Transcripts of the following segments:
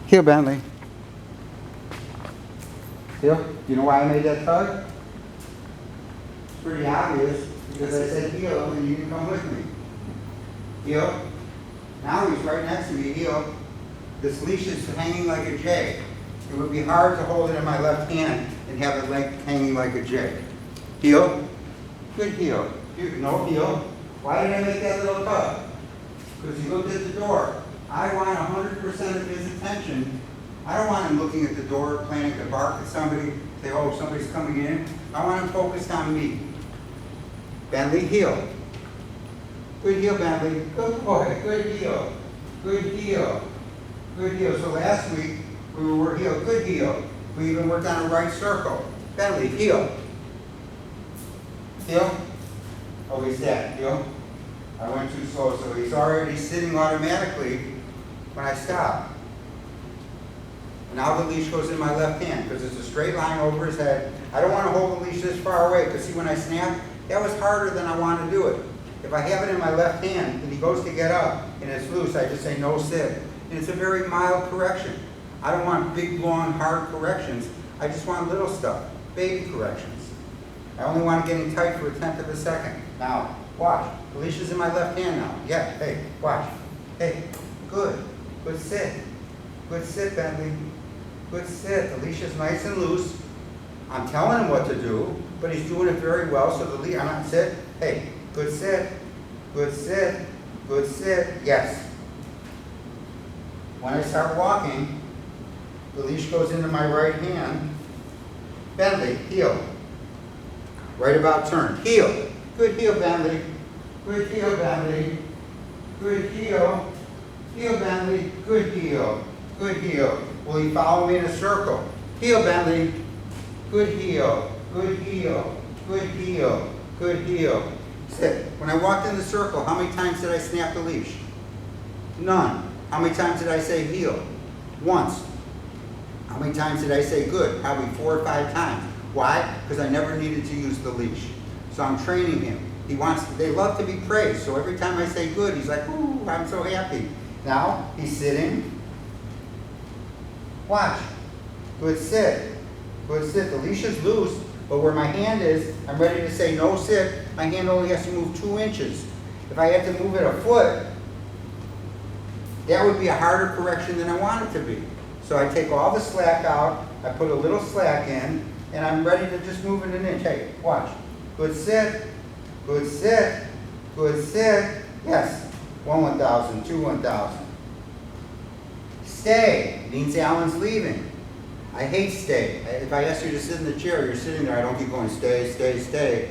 Heel, Bentley. Heel. Do you know why I made that tug? It's pretty obvious because I said heel and you didn't come with me. Heel. Now he's right next to me. Heel. This leash is hanging like a J. It would be hard to hold it in my left hand and have it like hanging like a J. Heel. Good heel. No heel. Why did I make that little tug? Because he looked at the door. I want 100% of his attention. I don't want him looking at the door, planning to bark at somebody, say, oh, somebody's coming in. I want him focused on me. Bentley, heel. Good heel, Bentley. Good boy. Good heel. Good heel. Good heel. So last week, we were heel. Good heel. We even worked on a right circle. Bentley, heel. Heel. Oh, he's dead. Heel. I went too slow, so he's already sitting automatically when I stop. Now the leash goes in my left hand because it's a straight line over his head. I don't want to hold the leash this far away because see when I snap, that was harder than I want to do it. If I have it in my left hand and he goes to get up and it's loose, I just say no sit. And it's a very mild correction. I don't want big, long, hard corrections. I just want little stuff, baby corrections. I only want to get in tight for 1/10 of a second. Now, watch. The leash is in my left hand now. Yeah, hey, watch. Hey, good. Good sit. Good sit, Bentley. Good sit. The leash is nice and loose. I'm telling him what to do, but he's doing it very well. So the leash, I'm not sit. Hey, good sit. Good sit. Good sit. Yes. When I start walking, the leash goes into my right hand. Bentley, heel. Right about turn. Heel. Good heel, Bentley. Good heel, Bentley. Good heel. Heel, Bentley. Good heel. Good heel. Will he follow me in a circle? Heel, Bentley. Good heel. Good heel. Good heel. Good heel. Sit. When I walked in the circle, how many times did I snap the leash? None. How many times did I say heel? Once. How many times did I say good? Probably 4 or 5 times. Why? Because I never needed to use the leash. So I'm training him. They love to be praised. So every time I say good, he's like, ooh, I'm so happy. Now, he's sitting. Watch. Good sit. Good sit. The leash is loose, but where my hand is, I'm ready to say no sit. My hand only has to move 2 inches. If I had to move it a foot, that would be a harder correction than I want it to be. So I take all the slack out, I put a little slack in, and I'm ready to just move it an inch. Hey, watch. Good sit. Good sit. Good sit. Yes. 1 1,000, 2 1,000. Stay means Allan's leaving. I hate stay. If I ask you to sit in the chair, you're sitting there, I don't keep going stay, stay, stay.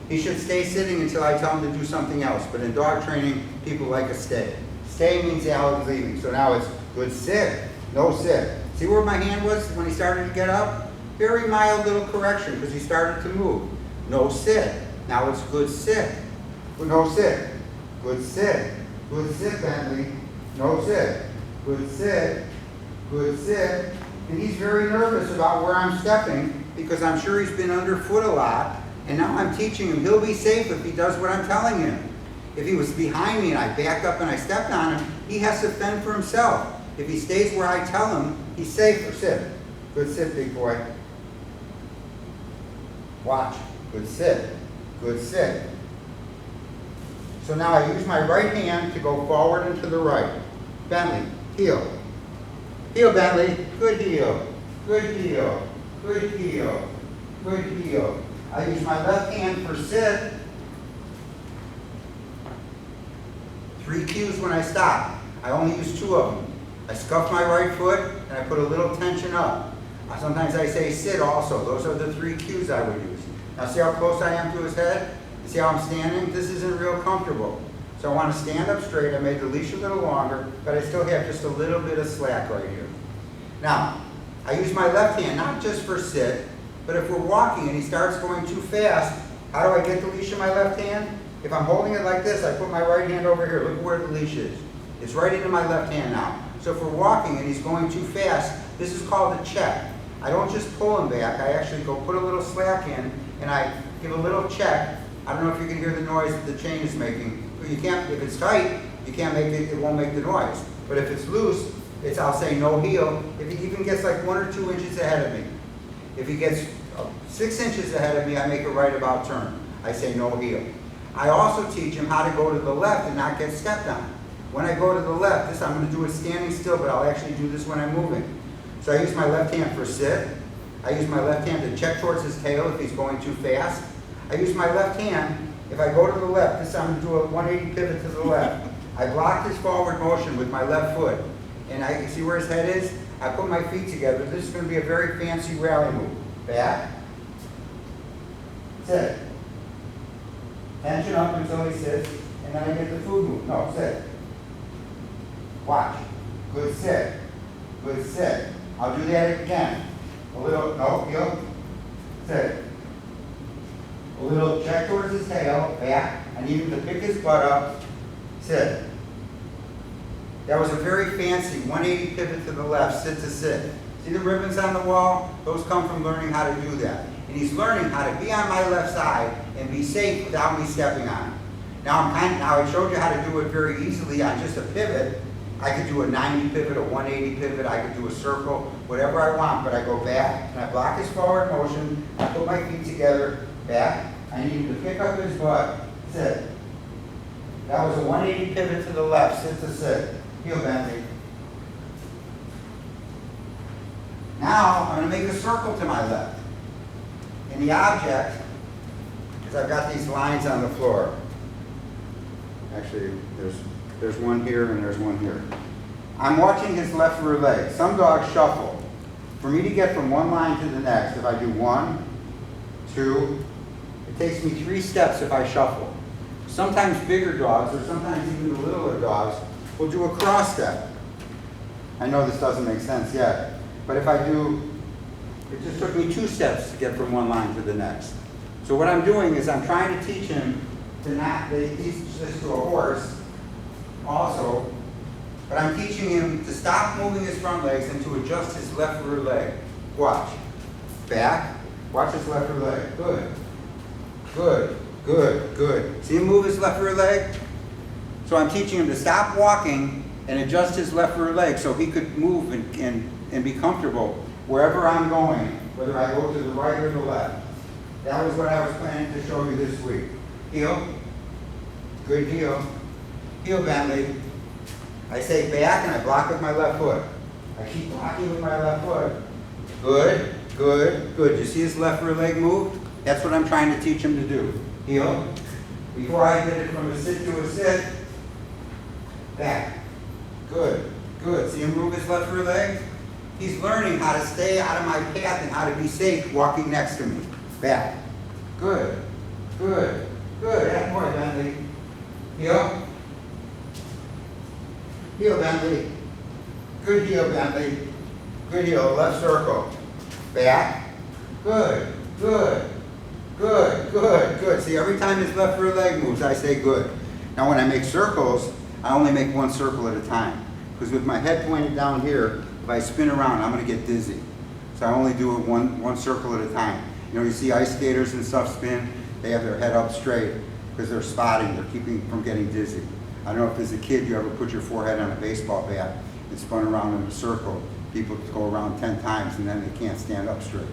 He should stay sitting until I tell him to do something else. But in dog training, people like a stay. Stay means Allan's leaving. So now it's good sit, no sit. See where my hand was when he started to get up? Very mild little correction because he started to move. No sit. Now it's good sit. No sit. Good sit. Good sit, Bentley. No sit. Good sit. Good sit. And he's very nervous about where I'm stepping because I'm sure he's been underfoot a lot. And now I'm teaching him he'll be safe if he does what I'm telling him. If he was behind me and I backed up and I stepped on him, he has to fend for himself. If he stays where I tell him, he's safer. Sit. Good sit, big boy. Watch. Good sit. Good sit. So now I use my right hand to go forward and to the right. Bentley, heel. Heel, Bentley. Good heel. Good heel. Good heel. Good heel. I use my left hand for sit. 3 cues when I stop. I only use 2 of them. I scuff my right foot and I put a little tension up. Sometimes I say sit also. Those are the 3 cues I would use. Now see how close I am to his head? You see how I'm standing? This isn't real comfortable. So I want to stand up straight. I made the leash a little longer, but I still have just a little bit of slack right here. Now, I use my left hand, not just for sit, but if we're walking and he starts going too fast, how do I get the leash in my left hand? If I'm holding it like this, I put my right hand over here. Look where the leash is. It's right into my left hand now. So if we're walking and he's going too fast, this is called a check. I don't just pull him back. I actually go put a little slack in and I give a little check. I don't know if you can hear the noise that the chain is making. But you can't, if it's tight, you can't make it, it won't make the noise. But if it's loose, I'll say no heel. If he even gets like 1 or 2 inches ahead of me. If he gets 6 inches ahead of me, I make a right about turn. I say no heel. I also teach him how to go to the left and not get stepped on. When I go to the left, this I'm going to do it standing still, but I'll actually do this when I'm moving. So I use my left hand for sit. I use my left hand to check towards his tail if he's going too fast. I use my left hand, if I go to the left, this I'm going to do a 180 pivot to the left. I block his forward motion with my left foot. And I can see where his head is. I put my feet together. This is going to be a very fancy rally move. Back. Sit. Tension up until he sits, and then I get the food move. No, sit. Watch. Good sit. Good sit. I'll do that again. A little, no, heel. Sit. A little check towards his tail, back. I need him to pick his butt up. Sit. That was a very fancy 180 pivot to the left, sit to sit. See the ribbons on the wall? Those come from learning how to do that. And he's learning how to be on my left side and be safe without me stepping on him. Now I showed you how to do it very easily on just a pivot. I could do a 90 pivot, a 180 pivot, I could do a circle, whatever I want, but I go back and I block his forward motion, I put my feet together, back, I need him to pick up his butt, sit. That was a 180 pivot to the left, sit to sit. Heel Bentley. Now I'm going to make a circle to my left. And the object is I've got these lines on the floor. Actually, there's one here and there's one here. I'm watching his left rear leg. Some dogs shuffle. For me to get from one line to the next, if I do 1, 2, it takes me 3 steps if I shuffle. Sometimes bigger dogs, or sometimes even the littler dogs, will do a cross step. I know this doesn't make sense yet, but if I do, it just took me 2 steps to get from one line to the next. So what I'm doing is I'm trying to teach him to not, they teach this to a horse also, but I'm teaching him to stop moving his front legs and to adjust his left rear leg. Watch. Back. Watch his left rear leg. Good. Good. Good. Good. See him move his left rear leg? So I'm teaching him to stop walking and adjust his left rear leg so he could move and be comfortable wherever I'm going, whether I go to the right or the left. That was what I was planning to show you this week. Heel. Good heel. Heel Bentley. I say back and I block with my left foot. I keep blocking with my left foot. Good, good, good. You see his left rear leg move? That's what I'm trying to teach him to do. Heel. Before I did it from a sit to a sit, back. Good, good. See him move his left rear leg? He's learning how to stay out of my path and how to be safe walking next to me. Back. Good, good, good. That boy, Bentley. Heel. Heel, Bentley. Good heel, Bentley. Good heel, left circle. Back. Good, good, good, good, good. See, every time his left rear leg moves, I say good. Now when I make circles, I only make 1 circle at a time. Because with my head pointed down here, if I spin around, I'm going to get dizzy. So I only do it one circle at a time. You know, you see ice skaters and stuff spin, they have their head up straight because they're spotting, they're keeping from getting dizzy. I don't know if as a kid you ever put your forehead on a baseball bat and spun around in a circle. People go around 10 times and then they can't stand up straight.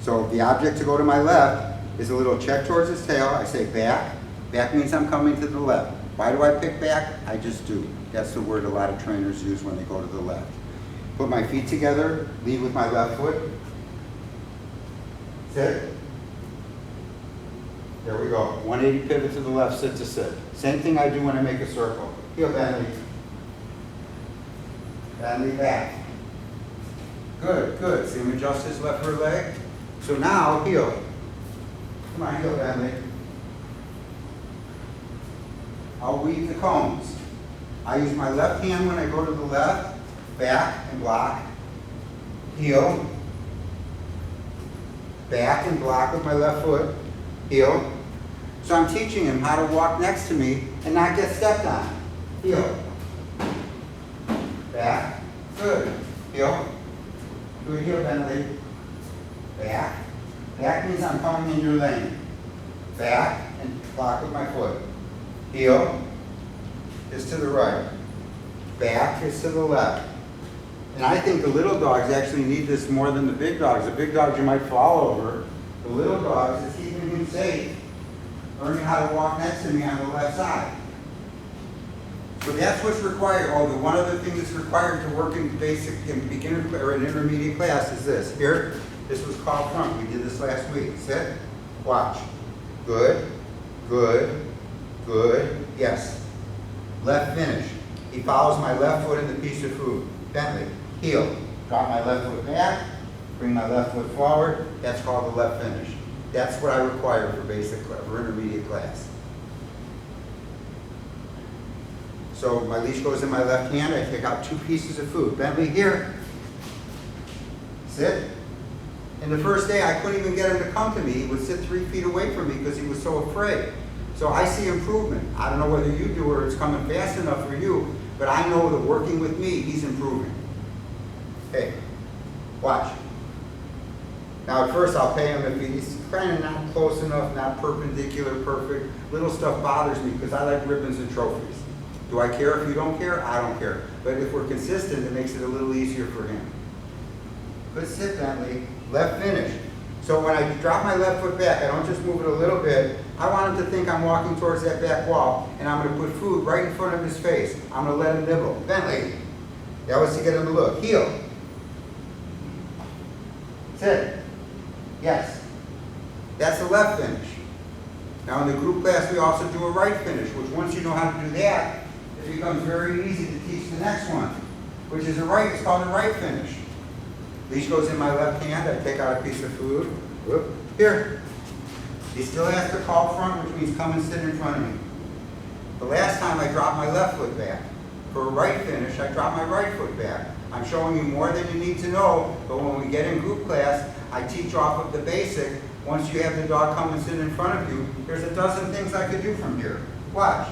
So the object to go to my left is a little check towards his tail. I say back. Back means I'm coming to the left. Why do I pick back? I just do. That's the word a lot of trainers use when they go to the left. Put my feet together, lead with my left foot. Sit. There we go. 180 pivot to the left, sit to sit. Same thing I do when I make a circle. Heel Bentley. Bentley back. Good, good. See him adjust his left rear leg? So now, heel. Come on, heel Bentley. I'll weave the cones. I use my left hand when I go to the left, back and block. Heel. Back and block with my left foot. Heel. So I'm teaching him how to walk next to me and not get stepped on. Heel. Back. Good. Heel. Good heel, Bentley. Back. Back means I'm coming in your lane. Back and block with my foot. Heel is to the right. Back is to the left. And I think the little dogs actually need this more than the big dogs. The big dogs you might fall over. The little dogs, it's keeping him safe, learning how to walk next to me on the left side. So that's what's required. Oh, the one other thing that's required to work in basic and beginner or an intermediate class is this. Here, this was called front. We did this last week. Sit, watch. Good, good, good. Yes. Left finish. He follows my left foot in the piece of food. Bentley, heel. Drop my left foot back, bring my left foot forward. That's called the left finish. That's what I require for basic, for intermediate class. So my leash goes in my left hand, I take out 2 pieces of food. Bentley, here. Sit. And the first day I couldn't even get him to come to me. He would sit 3 feet away from me because he was so afraid. So I see improvement. I don't know whether you do or it's coming fast enough for you, but I know that working with me, he's improving. Hey, watch. Now at first I'll pay him if he's kind of not close enough, not perpendicular, perfect. Little stuff bothers me because I like ribbons and trophies. Do I care if you don't care? I don't care. But if we're consistent, it makes it a little easier for him. Good sit, Bentley. Left finish. So when I drop my left foot back, I don't just move it a little bit. I want him to think I'm walking towards that back wall, and I'm going to put food right in front of his face. I'm going to let him nibble. Bentley. That was to get him to look. Heel. Sit. Yes. That's the left finish. Now in the group class, we also do a right finish, which once you know how to do that, it becomes very easy to teach the next one, which is a right. It's called a right finish. Leash goes in my left hand. I take out a piece of food. Whoop. Here. He still has to call front, which means come and sit in front of me. The last time I dropped my left foot back. For a right finish, I drop my right foot back. I'm showing you more than you need to know, but when we get in group class, I teach off of the basic. Once you have the dog come and sit in front of you, there's a dozen things I could do from here. Watch.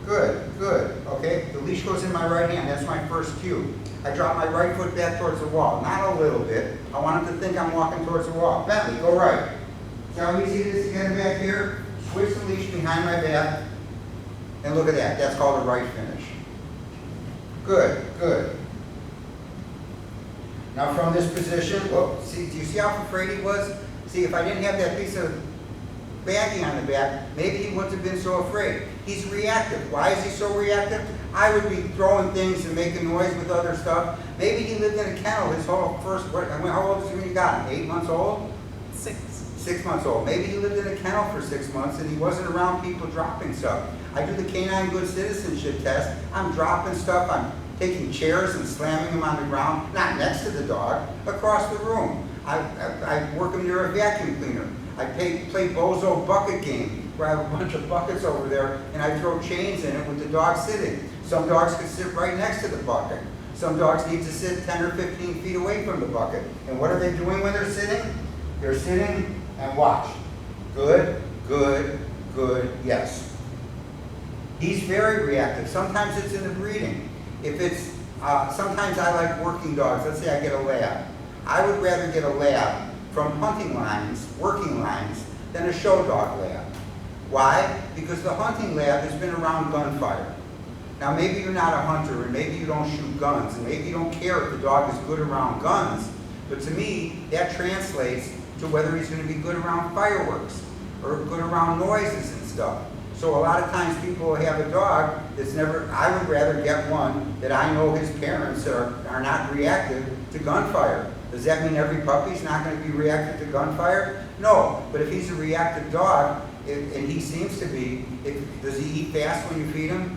Good, good. Okay, the leash goes in my right hand. That's my first cue. I drop my right foot back towards the wall. Not a little bit. I want him to think I'm walking towards the wall. Bentley, go right. See how easy it is to get him back here? Switch the leash behind my back. And look at that. That's called a right finish. Good, good. Now from this position, whoa, see, do you see how afraid he was? See, if I didn't have that piece of backing on the back, maybe he wouldn't have been so afraid. He's reactive. Why is he so reactive? I would be throwing things and making noise with other stuff. Maybe he lived in a kennel his whole first, how old is he when you got him? 8 months old? 6. 6 months old. Maybe he lived in a kennel for 6 months and he wasn't around people dropping stuff. I do the Canine Good Citizenship test. I'm dropping stuff. I'm taking chairs and slamming them on the ground, not next to the dog, across the room. I work him near a vacuum cleaner. I play bozo bucket game, where I have a bunch of buckets over there, and I throw chains in it with the dog sitting. Some dogs could sit right next to the bucket. Some dogs need to sit 10 or 15 feet away from the bucket. And what are they doing when they're sitting? They're sitting and watch. Good, good, good, yes. He's very reactive. Sometimes it's in the breeding. If it's, sometimes I like working dogs. Let's say I get a lab. I would rather get a lab from hunting lines, working lines, than a show dog lab. Why? Because the hunting lab has been around gunfire. Now maybe you're not a hunter, and maybe you don't shoot guns, and maybe you don't care if the dog is good around guns, but to me, that translates to whether he's going to be good around fireworks, or good around noises and stuff. So a lot of times people have a dog that's never, I would rather get one that I know his parents are not reactive to gunfire. Does that mean every puppy's not going to be reactive to gunfire? No, but if he's a reactive dog, and he seems to be, does he eat fast when you feed him?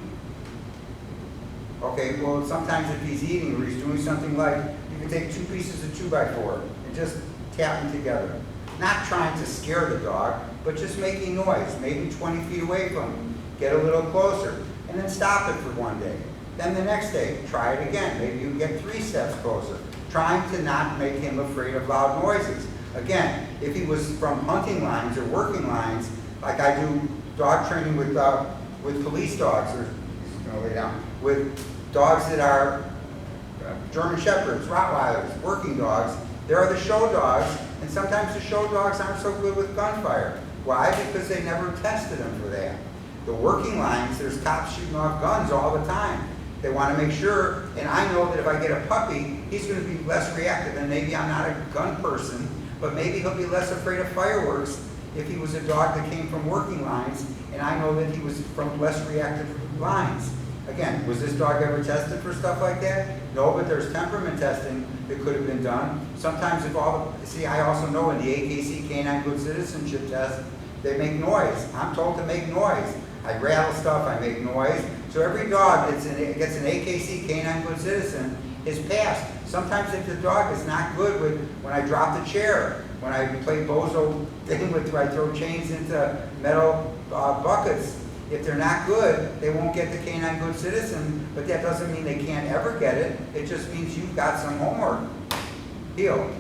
Okay, well sometimes if he's eating or he's doing something like, you can take 2 pieces of 2x4 and just tap them together. Not trying to scare the dog, but just making noise, maybe 20 feet away from him. Get a little closer, and then stop it for one day. Then the next day, try it again. Maybe you get 3 steps closer. Trying to not make him afraid of loud noises. Again, if he was from hunting lines or working lines, like I do dog training with police dogs, or he's going to lay down, with dogs that are German Shepherds, Rottweilers, working dogs. There are the show dogs, and sometimes the show dogs aren't so good with gunfire. Why? Because they never tested them for that. The working lines, there's cops shooting off guns all the time. They want to make sure, and I know that if I get a puppy he's going to be less reactive. And maybe I'm not a gun person, but maybe he'll be less afraid of fireworks if he was a dog that came from working lines, and I know that he was from less reactive lines. Again, was this dog ever tested for stuff like that? No, but there's temperament testing that could have been done. Sometimes I also know in the AKC Canine Good Citizenship test, they make noise. I'm told to make noise. I rattle stuff, I make noise. So every dog that gets an AKC Canine Good Citizen is passed. Sometimes if the dog is not good with, when I drop the chair, when I play bozo thing with, I throw chains into metal buckets, if they're not good, they won't get the Canine Good Citizen, but that doesn't mean they can't ever get it. It just means you've got some homework. Heel.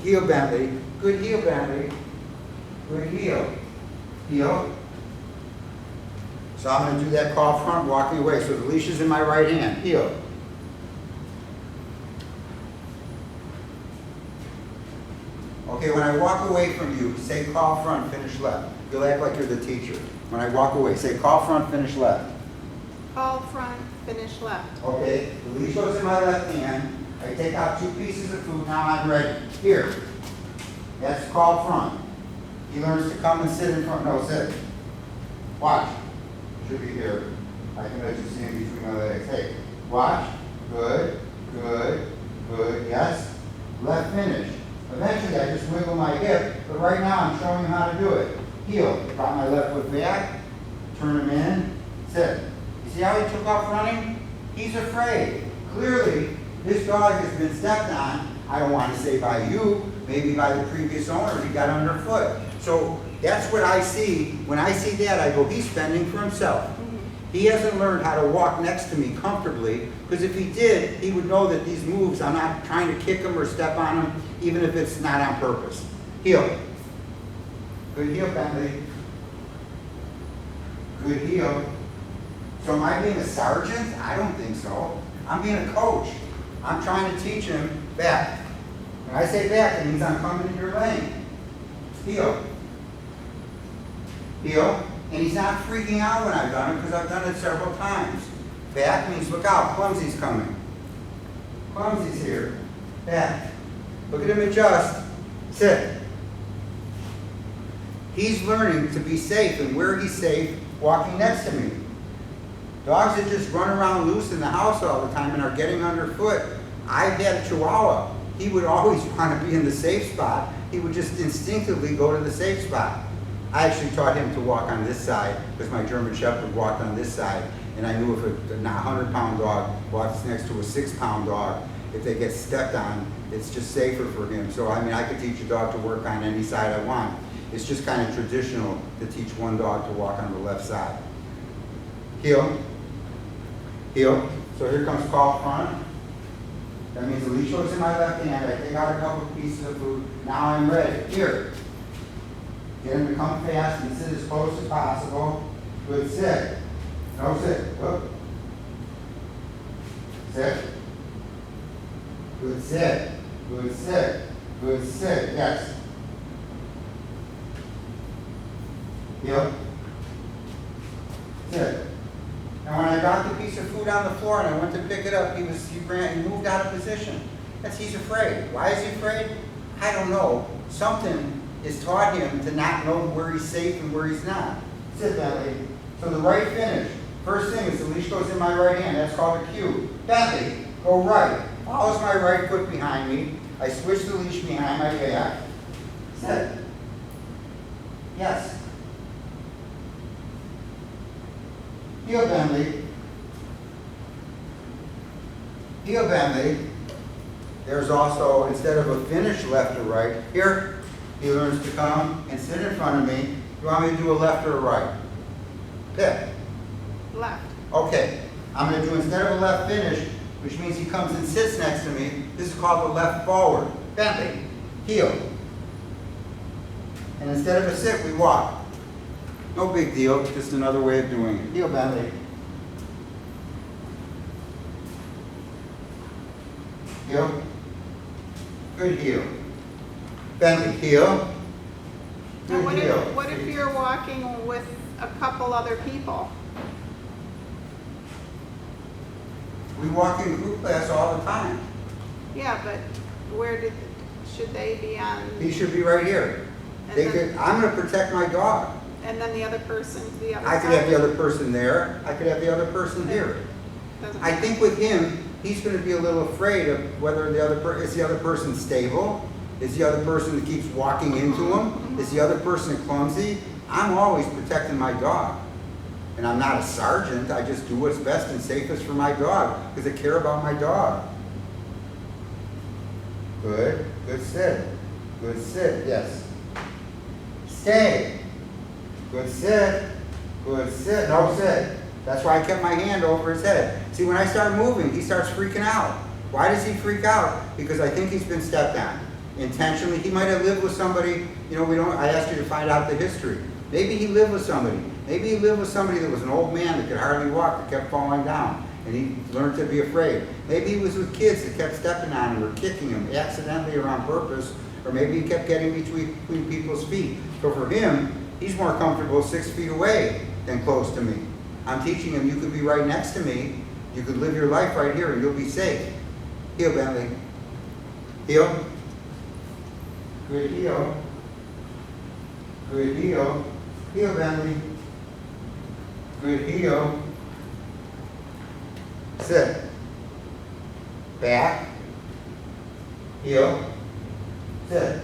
Heel, Bentley. Good heel, Bentley. Good heel. Heel. So I'm going to do that call front, walking away. So the leash is in my right hand. Heel. Okay, when I walk away from you, say call front, finish left. You'll act like you're the teacher. When I walk away, say call front, finish left. Call front, finish left. Okay, the leash goes in my left hand. I take out 2 pieces of food, now I'm ready. Here. That's call front. He learns to come and sit in front. No, sit. Watch. Should be here. I can let you see him between my legs. Hey, watch. Good, good, good. Yes. Left finish. Eventually, I just wiggle my hip, but right now I'm showing him how to do it. Heel. Got my left foot back. Turn him in. Sit. You see how he took off running? He's afraid. Clearly, this dog has been stepped on. I don't want to say by you, maybe by the previous owner. He got underfoot. So that's what I see. When I see that, I go, he's fending for himself. He hasn't learned how to walk next to me comfortably, because if he did, he would know that these moves, I'm not trying to kick him or step on him, even if it's not on purpose. Heel. Good heel, Bentley. Good heel. So am I being a sergeant? I don't think so. I'm being a coach. I'm trying to teach him back. When I say back, it means I'm coming in your lane. Heel. Heel. And he's not freaking out when I've done it, because I've done it several times. Back means look out, Clumsy's coming. Clumsy's here. Back. Look at him adjust. Sit. He's learning to be safe, and where he's safe, walking next to me. Dogs that just run around loose in the house all the time and are getting underfoot. I had a Chihuahua. He would always want to be in the safe spot. He would just instinctively go to the safe spot. I actually taught him to walk on this side, because my German Shepherd walked on this side, and I knew if a 100-pound dog walks next to a 6-pound dog, if they get stepped on, it's just safer for him. So I mean, I could teach a dog to work on any side I want. It's just kind of traditional to teach one dog to walk on the left side. Heel. Heel. So here comes call front. That means the leash goes in my left hand. I take out a couple of pieces of food. Now I'm ready. Here. Get him to come fast and sit as close as possible. Good sit. No sit. Look. Sit. Good sit. Good sit. Good sit. Yes. Heel. Sit. And when I dropped a piece of food on the floor and I went to pick it up, he moved out of position. He's afraid. Why is he afraid? I don't know. Something has taught him to not know where he's safe and where he's not. Sit, Bentley. So the right finish. First thing is the leash goes in my right hand. That's called a cue. Bentley, go right. Follows my right foot behind me. I switch the leash behind my back. Sit. Yes. Heel, Bentley. Heel, Bentley. There's also, instead of a finish left or right, here, he learns to come and sit in front of me. You want me to do a left or a right? Pick. Left. Okay. I'm going to do, instead of a left finish, which means he comes and sits next to me, this is called the left forward. Bentley. Heel. And instead of a sit, we walk. No big deal, just another way of doing it. Heel, Bentley. Heel. Good heel. Bentley, heel. Good heel. What if you're walking with a couple other people? We walk in group class all the time. Yeah, but should they be on? He should be right here. And I'm gonna protect my dog. And then the other person, the other I could have the other person there, I could have the other person here. I think with him, he's gonna be a little afraid of whether is the other person stable? Is the other person that keeps walking into him? Is the other person clumsy? I'm always protecting my dog. And I'm not a sergeant, I just do what's best and safest for my dog, because I care about my dog. Good, good sit. Good sit, yes. Stay. Good sit. Good sit. No sit. That's why I kept my hand over his head. See, when I start moving, he starts freaking out. Why does he freak out? Because I think he's been stepped on. Intentionally. He might have lived with somebody, you know, I asked you to find out the history. Maybe he lived with somebody. Maybe he lived with somebody that was an old man that could hardly walk, that kept falling down. And he learned to be afraid. Maybe he was with kids that kept stepping on him or kicking him accidentally or on purpose. Or maybe he kept getting between people's feet. So for him, he's more comfortable 6 feet away than close to me. I'm teaching him you could be right next to me. You could live your life right here and you'll be safe. Heel, Bentley. Heel. Good heel. Good heel. Heel, Bentley. Good heel. Sit. Back. Heel. Sit.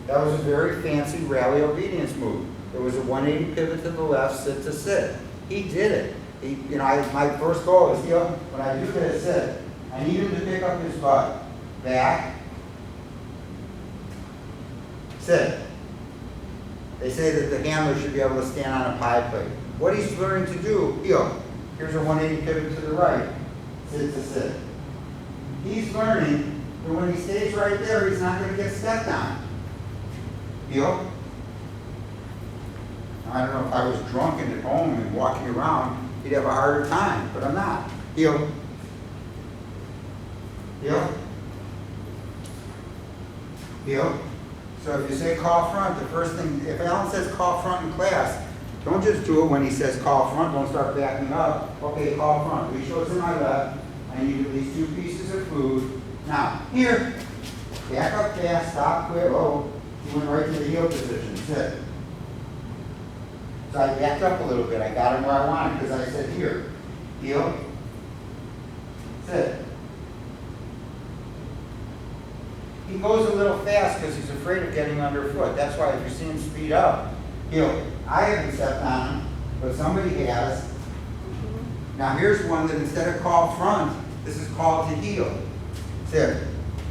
That was a very fancy rally obedience move. There was a 180 pivot to the left, sit to sit. He did it. My first goal is, when I do this sit, I need him to pick up his butt. Back. Sit. They say that the handler should be able to stand on a pie plate. What he's learning to do, heel. Here's a 180 pivot to the right. Sit to sit. He's learning that when he stays right there, he's not going to get stepped on. Heel. I don't know if I was drunk and at home and walking around, he'd have a harder time, but I'm not. Heel. Heel. Heel. So if you say call front, the first thing, if Allan says call front in class, don't just do it when he says call front, don't start backing up. Okay, call front. Leash goes to my left. I need at least 2 pieces of food. Now, here, back up fast, stop, quit, oh, he went right to the heel position, sit. So I backed up a little bit, I got him where I wanted because I said here, heel, sit. He goes a little fast because he's afraid of getting underfoot. That's why if you see him speed up, heel. I haven't stepped on him, but somebody has. Now here's one that instead of call front, this is called to heel. Sit.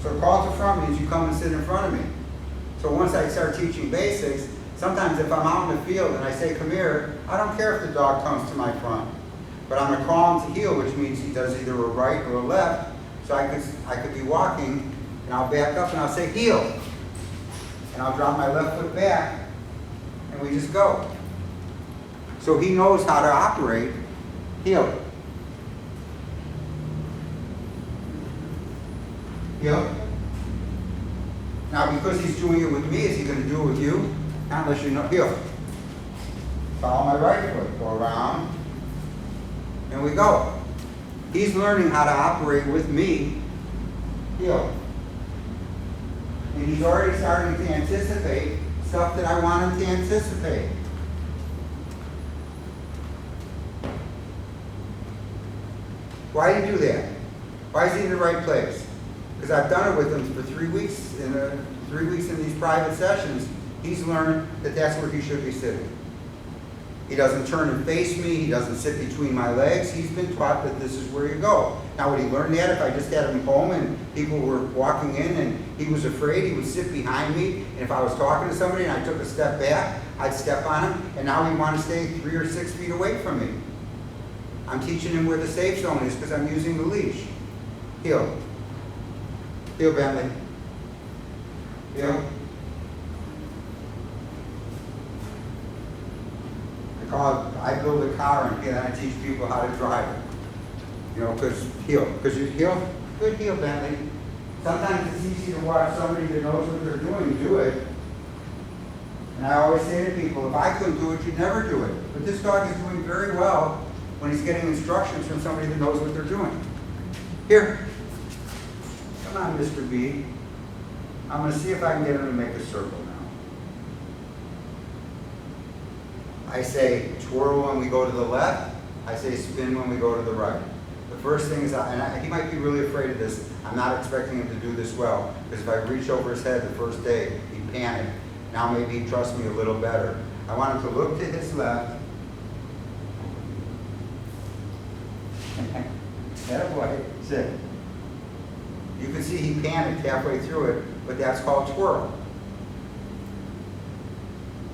So call to front means you come and sit in front of me. So once I start teaching basics, sometimes if I'm out in the field and I say come here, I don't care if the dog comes to my front. But I'm going to call him to heel, which means he does either a right or a left. So I could be walking and I'll back up and I'll say heel. And I'll drop my left foot back and we just go. So he knows how to operate heel. Heel. Now because he's doing it with me, is he going to do it with you? Not unless you know. Heel. Follow my right foot. Go around. And we go. He's learning how to operate with me. Heel. And he's already starting to anticipate stuff that I want him to anticipate. Why do you do that? Why is he in the right place? Because I've done it with him for 3 weeks. 3 weeks in these private sessions, he's learned that that's where he should be sitting. He doesn't turn and face me. He doesn't sit between my legs. He's been taught that this is where you go. Now, would he learn that if I just had him home and people were walking in and he was afraid, he would sit behind me. And if I was talking to somebody and I took a step back, I'd step on him. And now he wants to stay 3 or 6 feet away from me. I'm teaching him where the safe zone is because I'm using the leash. Heel. Heel, Bentley. Heel. I build a car and I teach people how to drive it. You know, because you heel, good heel, Bentley. Sometimes it's easy to watch somebody that knows what they're doing do it. And I always say to people, if I couldn't do it, you'd never do it. But this dog is doing very well when he's getting instructions from somebody that knows what they're doing. Here, come on, Mr. B. I'm going to see if I can get him to make a circle now. I say twirl when we go to the left. I say spin when we go to the right. The first thing is, he might be really afraid of this. I'm not expecting him to do this well, because if I reach over his head the first day, he'd panic. Now maybe he trusts me a little better. I want him to look to his left. Attaboy, sit. You can see he panicked halfway through it, but that's called twirl.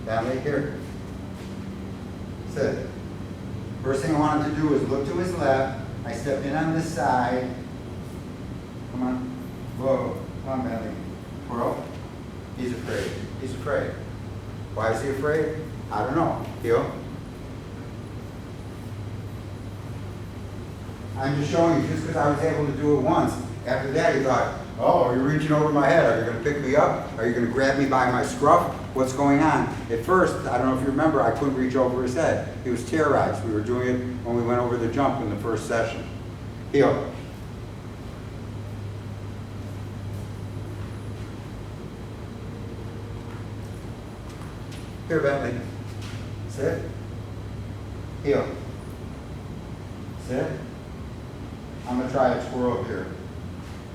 Family, here. Sit. First thing I want him to do is look to his left. I step in on this side. Come on. Whoa. Come on, Bentley. Twirl. He's afraid. He's afraid. Why is he afraid? I don't know. Heel. I'm just showing you, just because I was able to do it once. After that, he thought, oh, you're reaching over my head. Are you going to pick me up? Are you going to grab me by my scruff? What's going on? At first, I don't know if you remember, I couldn't reach over his head. He was terrorized. We were doing it when we went over the jump in the first session. Heel. Here, Bentley. Sit. Heel. Sit. I'm going to try a twirl here.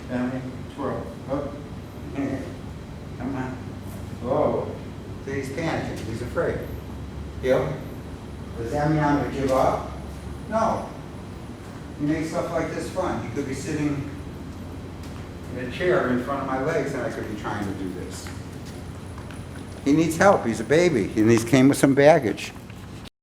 Bentley, twirl. Up. Come on. Whoa. So he's panicking. He's afraid. Heel. Does that mean I'm going to give up? No. You make stuff like this fun. You could be sitting in a chair in front of my legs and I could be trying to do this. He needs help. He's a baby. And he came with some baggage.